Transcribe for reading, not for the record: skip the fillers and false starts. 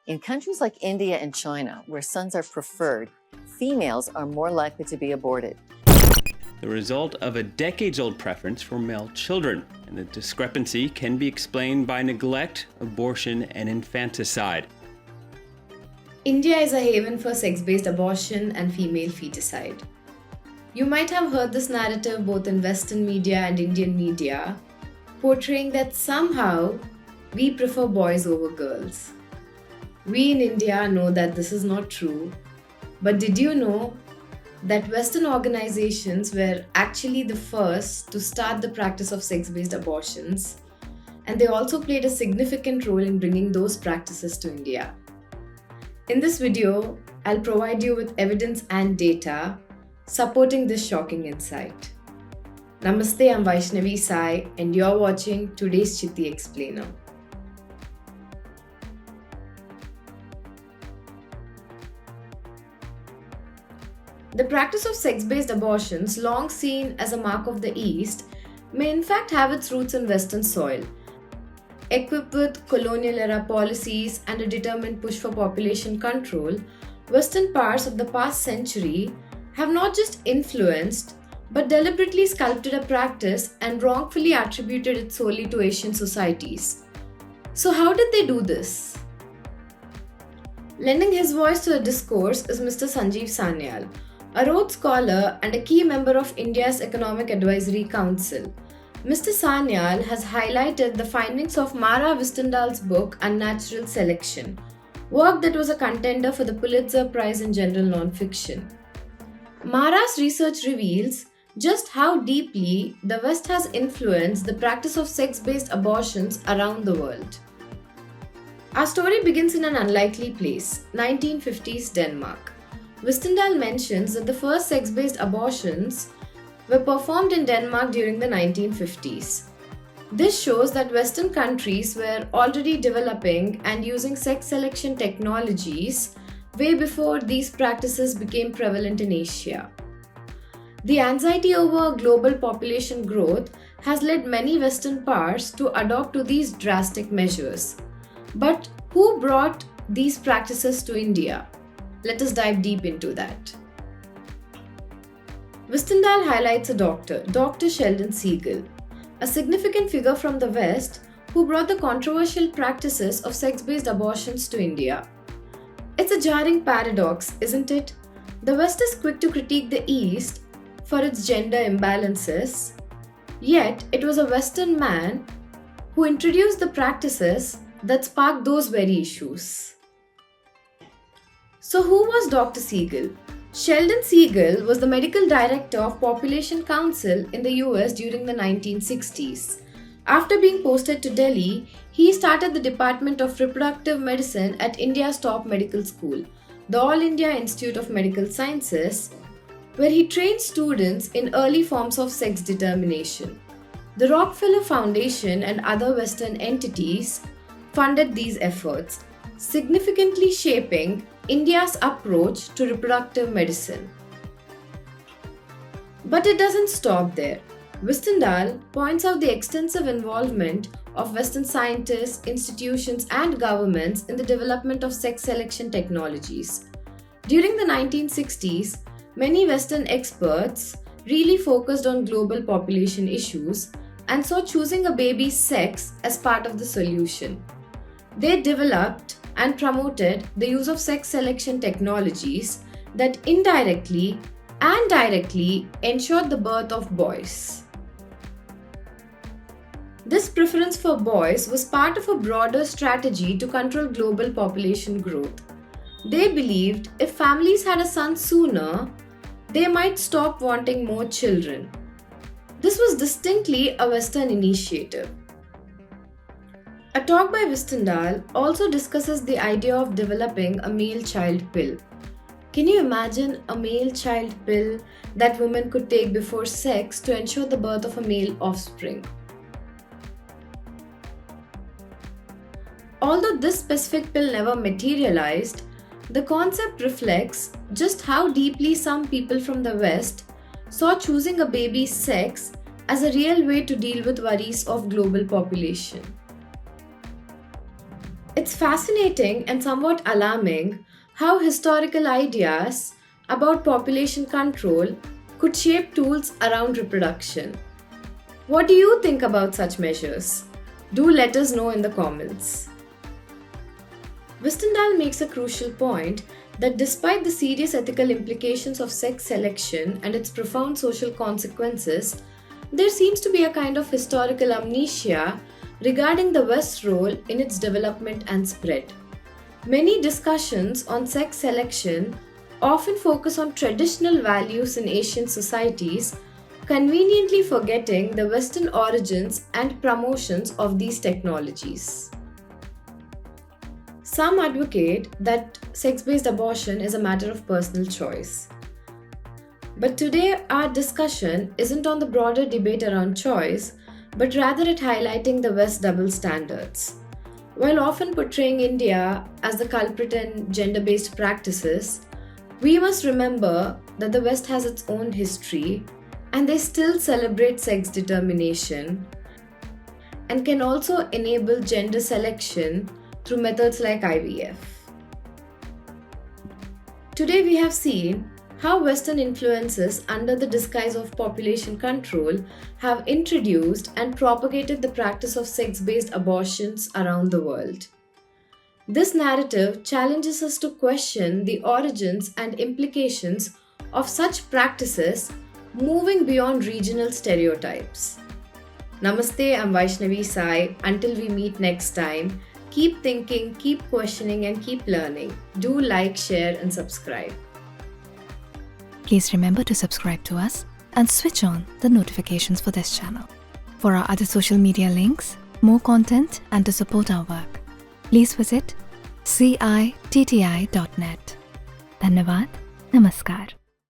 In countries like India and China, where sons are preferred, females are more likely to be aborted. The result of a decades-old preference for male children, and the discrepancy can be explained by neglect, abortion, and infanticide. India is a haven for sex-based abortion and female feticide. You might have heard this narrative both in Western media and Indian media, portraying that somehow we prefer boys over girls. We in India know that this is not true, but did you know that Western organizations were actually the first to start the practice of sex-based abortions, and they also played a significant role in bringing those practices to India. In this video, I'll provide you with evidence and data supporting this shocking insight. Namaste, I'm Vaishnavi Sai, and you're watching today's Citti Explainer. The practice of sex-based abortions, long seen as a mark of the East, may in fact have its roots in Western soil. Equipped with colonial-era policies and a determined push for population control, Western powers of the past century have not just influenced, but deliberately sculpted a practice and wrongfully attributed it solely to Asian societies. So how did they do this? Lending his voice to the discourse is Mr. Sanjeev Sanyal, a Rhodes Scholar and a key member of India's Economic Advisory Council. Mr. Sanyal has highlighted the findings of Mara Wistendal's book Unnatural Selection, work that was a contender for the Pulitzer Prize in General Nonfiction. Mara's research reveals just how deeply the West has influenced the practice of sex-based abortions around the world. Our story begins in an unlikely place, 1950s Denmark. Wistendal mentions that the first sex-based abortions were performed in Denmark during the 1950s. This shows that Western countries were already developing and using sex selection technologies way before these practices became prevalent in Asia. The anxiety over global population growth has led many Western powers to adopt to these drastic measures. But who brought these practices to India? Let us dive deep into that. Wistendal highlights a doctor, Dr. Sheldon Siegel, a significant figure from the West who brought the controversial practices of sex-based abortions to India. It's a jarring paradox, isn't it? The West is quick to critique the East for its gender imbalances, yet it was a Western man who introduced the practices that sparked those very issues. So who was Dr. Siegel? Sheldon Siegel was the medical director of Population Council in the US during the 1960s. After being posted to Delhi, he started the Department of Reproductive Medicine at India's top medical school, the All India Institute of Medical Sciences, where he trained students in early forms of sex determination. The Rockefeller Foundation and other Western entities funded these efforts, significantly shaping India's approach to reproductive medicine. But it doesn't stop there. Wistendal points out the extensive involvement of Western scientists, institutions, and governments in the development of sex selection technologies. During the 1960s, many Western experts really focused on global population issues and saw choosing a baby's sex as part of the solution. They developed and promoted the use of sex selection technologies that indirectly and directly ensured the birth of boys. This preference for boys was part of a broader strategy to control global population growth. They believed if families had a son sooner, they might stop wanting more children. This was distinctly a Western initiative. A talk by Wistendal also discusses the idea of developing a male child pill. Can you imagine a male child pill that women could take before sex to ensure the birth of a male offspring? Although this specific pill never materialized, the concept reflects just how deeply some people from the West saw choosing a baby's sex as a real way to deal with worries of global population. It's fascinating and somewhat alarming how historical ideas about population control could shape tools around reproduction. What do you think about such measures? Do let us know in the comments. Westendal makes a crucial point that despite the serious ethical implications of sex selection and its profound social consequences, there seems to be a kind of historical amnesia regarding the West's role in its development and spread. Many discussions on sex selection often focus on traditional values in Asian societies, conveniently forgetting the Western origins and promotions of these technologies. Some advocate that sex-based abortion is a matter of personal choice. But today, our discussion isn't on the broader debate around choice, but rather at highlighting the West's double standards. While often portraying India as the culprit in gender-based practices, we must remember that the West has its own history and they still celebrate sex determination and can also enable gender selection through methods like IVF. Today we have seen how Western influences under the disguise of population control have introduced and propagated the practice of sex-based abortions around the world. This narrative challenges us to question the origins and implications of such practices, moving beyond regional stereotypes. Namaste, I'm Vaishnavi Sai. Until we meet next time, keep thinking, keep questioning, and keep learning. Do like, share, and subscribe. Please remember to subscribe to us and switch on the notifications for this channel. For our other social media links, more content, and to support our work, please visit citti.net. Dhanyavad. Namaskar.